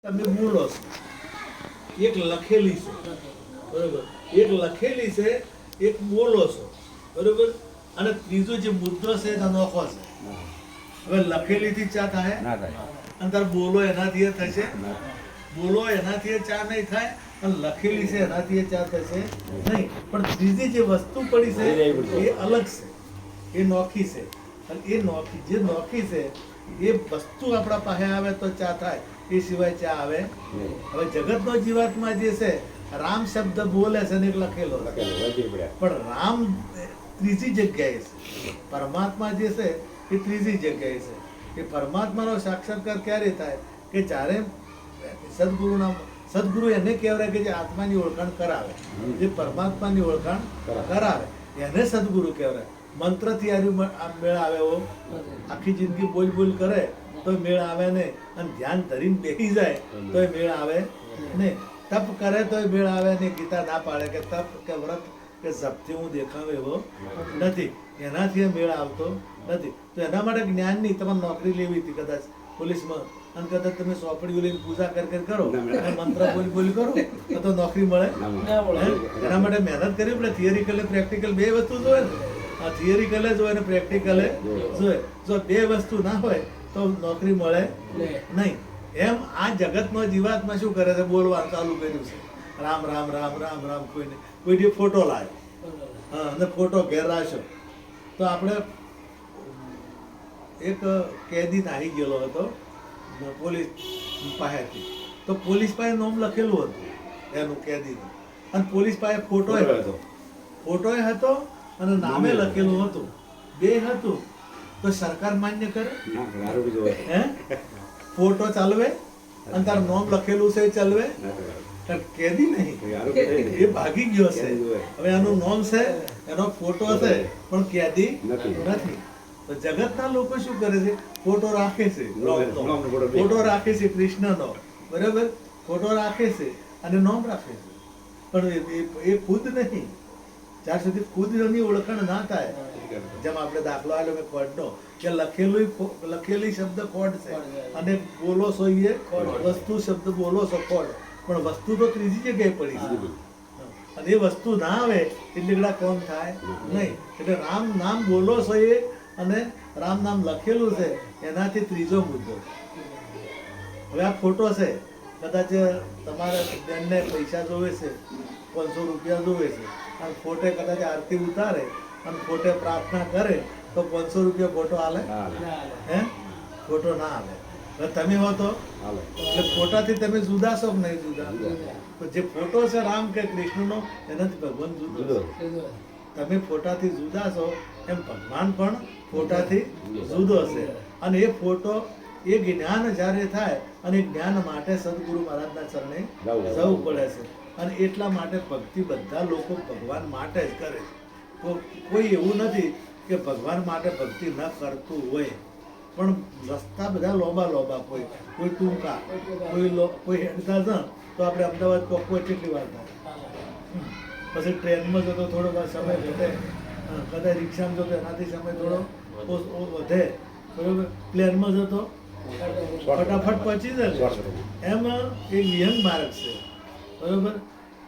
તમે બોલો છો એક લખેલી છે બરોબર, એક લખેલી છે, એક બોલો છો બરોબર, અને ત્રીજો જે મુદ્દો છે એ અનોખો છે. હવે લખેલી થી ચા થાય અને તાર બોલો એનાથી એ થશે, બોલો એનાથી એ ચા નહીં થાય, અને લખેલી છે એનાથી એ ચા થશે નહીં. પણ ત્રીજી જે વસ્તુ પડી છે એ અલગ છે, એ નોખી છે, અને એ નોખી જે નોખી છે એ વસ્તુ આપણા પાસે આવે તો ચા થાય, એ સિવાય ચા આવે. હવે જગતનો જીવાત્મા જે છે રામ શબ્દ બોલે છે ને એક લખેલો છે, પણ રામ ત્રીજી જગ્યાએ છે, પરમાત્મા જે છે એ ત્રીજી જગ્યાએ છે. એ પરમાત્માનો સાક્ષાત્કાર ક્યારે થાય કે જ્યારે સદગુરુ એને કહેવાય કે જે આત્માની ઓળખાણ કરાવે, જે પરમાત્માની ઓળખાણ કરાવે એને સદગુરુ કહેવાય. મંત્રથી મેળ આવે એવો આખી જિંદગી બોલ કરે તો મેળ આવે નહીં, અને ધ્યાન ધરીને બેસી જાય તો મેળ આવે નહીં, તપ કરે તો મેળ આવે નહીં. ગીતા ના પાડે કે તપ કે વ્રત કે જપથી હું દેખાવ એવો નથી, એનાથી મેળ આવતો નથી. તો એના માટે જ્ઞાનની તમારે નોકરી લેવી હતી કદાચ પોલીસમાં, અને કદાચ તમે સોંપડીઓ લઈને પૂજા કરો અને મંત્ર બોલી કરો તો નોકરી મળે. એના માટે મહેનત કરવી પડે. થિયરિકલ પ્રેક્ટિકલ બે વસ્તુ જોઈએ ને, થિયરિકલ જોઈએ ને પ્રેક્ટિકલ જોઈએ. જો બે વસ્તુ ના હોય તો નોકરી મળે નહીં. એમ આ જગતનો જીવાત્મા શું કરે છે, બોલવાનું ચાલુ કર્યું છે, રામ રામ રામ રામ રામ. કોઈ ફોટો લાવ્યો, હા, અને ફોટો ઘેર રાખ્યો તો આપણે એક કેદી નાહી ગયેલો હતો પોલીસ પાસેથી, તો પોલીસ પાસે નામ લખેલું હતું એનું કેદીનું, અને પોલીસ પાસે ફોટો હતો અને નામે લખેલું હતું, બે હતું. તો સરકાર માન્ય કરે? હે, ફોટો ચાલવે અને તારું નામ લખેલું છે એ ચાલવે? કેદી નહીં, એ ભાગી ગયો છે. હવે એનું નામ છે, એનો ફોટો છે, પણ કેદી નથી. તો જગતના લોકો શું કરે છે, ફોટો રાખે છે, ફોટો રાખે છે કૃષ્ણનો, બરાબર, ફોટો રાખે છે અને નામ રાખે છે, પણ એ ખુદ નહીં. જ્યાં સુધી ખુદ એની ઓળખાણ ના થાય, જેમ આપણે દાખલો આપ્યો મેં કોડનો, કે લખેલી શબ્દ કોડ છે અને બોલો છો એ વસ્તુ શબ્દ બોલો છો કોડ, પણ વસ્તુ તો ત્રીજી જગ્યાએ પડી છે, અને એ વસ્તુ ના આવે એટલે કોમ થાય નહીં. એટલે રામ નામ બોલો છો એ અને રામ નામ લખેલું છે એનાથી ત્રીજો મુદ્દો. હવે આ ફોટો છે, કદાચ તમારે બેનને પૈસા જોવે છે, 500 રૂપિયા જોવે છે, અને ફોટે કદાચ આરતી ઉતારે અને ફોટે પ્રાર્થના કરે તો 500 રૂપિયા ફોટો હાલે? હે, ફોટો ના હાલે. તમે હો તો એટલે ફોટાથી તમે જુદા છો કે નહીં જુદા? તો જે ફોટો છે રામ કે કૃષ્ણનો, એનાથી ભગવાન જુદો છે. તમે ફોટાથી જુદા છો એમ ભગવાન પણ ફોટાથી જુદો છે. અને એ ફોટો, એ જ્ઞાન જ્યારે થાય, અને જ્ઞાન માટે સદગુરુ મહારાજના ચરણે જવું પડે છે. અને એટલા માટે ભક્તિ બધા લોકો ભગવાન માટે જ કરે છે. કોઈ એવું નથી કે ભગવાન માટે ભક્તિ ન કરતું હોય, પણ રસ્તા બધા લોબા, કોઈ ટૂંકા, કોઈ હેડતા છે તો આપણે અમદાવાદ કોઈ કેટલી વાર થાય, પછી ટ્રેનમાં જતો થોડો સમય વધે, કદાચ રિક્ષામાં જતો એનાથી સમય થોડો વધે, બરોબર, પ્લેનમાં જતો ફટાફટ પહોંચી જાય. એમ એ વિહંગ માર્ગ છે, બરોબર.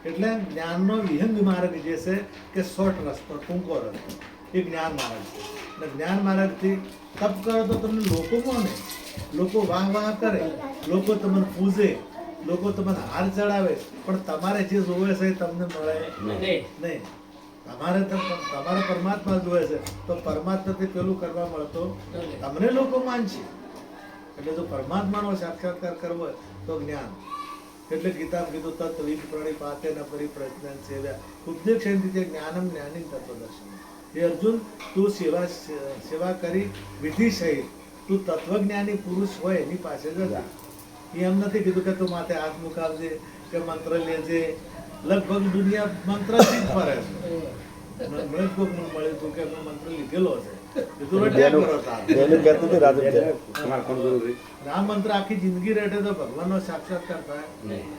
એટલે જ્ઞાનનો વિહંગ માર્ગ જે છે કે શોર્ટ રસ્તો, ટૂંકો રસ્તો, એ જ્ઞાન માર્ગ છે. અને જ્ઞાન માર્ગથી તપ કરો તો તમને લોકો માને, લોકો વાહ કરે, લોકો તમને પૂજે, લોકો તમને હાર ચડાવે, પણ તમારે જે જોવે છે એ તમને મળે નહીં. તમારે પરમાત્મા જોવે છે તો પરમાત્માથી પેલું કરવા મળતો તમને લોકો માનશે. એટલે જો પરમાત્માનો સાક્ષાત્કાર કરવો હોય તો જ્ઞાન. એટલે ગીતા કીધું તત્વિદ પ્રણિપાતે ન પરિપ્રજ્ઞાન સેવ્યા ઉપદેક્ષેન્તિ જ્ઞાનમ જ્ઞાની તત્વદર્શન. હે અર્જુન, તું સેવા કરી વિધિ સહિત તું તત્વજ્ઞાની પુરુષ હોય એની પાસે જ જા. એમ નથી કીધું કે તું માથે હાથ મુકાવજે કે મંત્ર લેજે. લગભગ દુનિયા મંત્રથી જ ફરે છે. મને કોક મળ્યું હતું કે મંત્ર લીધેલો છે. રામ મંત્ર આખી જિંદગી રેઠે તો ભગવાનનો સાક્ષાત્કાર થાય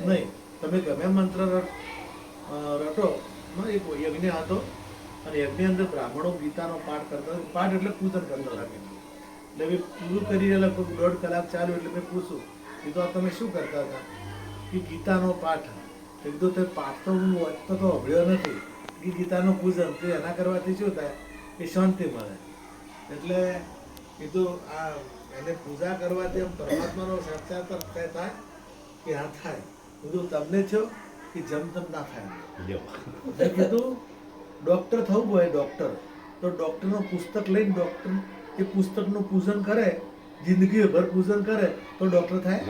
નહીં. તમે ગમે મંત્ર રટો. એક યજ્ઞ હતો અને યજ્ઞ અંદર બ્રાહ્મણો ગીતાનો પાઠ કરતા, પાઠ એટલે પૂજન કરતા રાખે. એટલે મેં પૂરું કરી લગભગ 1.5 કલાક ચાલ્યું. એટલે મેં પૂછું કીધું આ તમે શું કરતા હતા? કે ગીતાનો પાઠ. કીધું તે પાઠ તો હું વાંચતો તો અભળ્યો નથી. કે ગીતાનું પૂજન તો એના કરવાથી શું થાય? એ શાંતિ મળે. એટલે કીધું આ એને પૂજા કરવાથી એમ પરમાત્માનો સાક્ષાત્કાર થાય કે હા થાય. કીધું તમને થયો કે જમ ના થાય. મેં કીધું ડૉક્ટર થવું હોય ડૉક્ટર, તો ડૉક્ટરનું પુસ્તક લઈને ડૉક્ટર એ પુસ્તકનું પૂજન કરે, જિંદગીભર પૂજન કરે તો ડૉક્ટર થાય?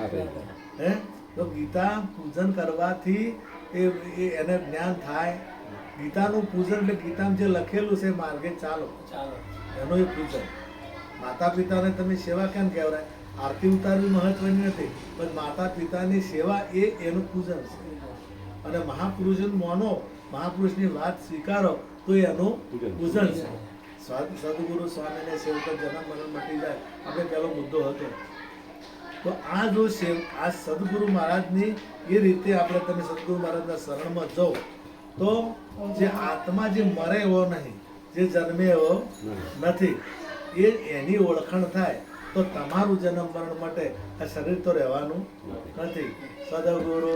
હે? તો ગીતા પૂજન કરવાથી એને જ્ઞાન થાય. ગીતાનું પૂજન એટલે ગીતામાં જે લખેલું છે માર્ગે ચાલો એનું એ પૂજન. માતા પિતાને તમે સેવા કેમ કહેવાય? આરતી ઉતારવી મહત્વની નથી, પણ માતા પિતાની સેવા એનું પૂજન છે. અને મહાપુરુષને માનો, મહાપુરુષની વાત સ્વીકારો તો એનું પૂજન છે. સદગુરુ સ્વામીને સેવકો જન્મ મરણ મટી જાય, આપણે પહેલો મુદ્દો હતો. તો આ જો આ સદગુરુ મહારાજની એ રીતે આપણે તમે સદગુરુ મહારાજના શરણમાં જાઓ તો જે આત્મા જે મરે એવો નહીં, જે જન્મે એવો નથી, એની ઓળખાણ થાય તો તમારું જન્મ મરણ માટે આ શરીર તો રહેવાનું નથી. સદગુરુ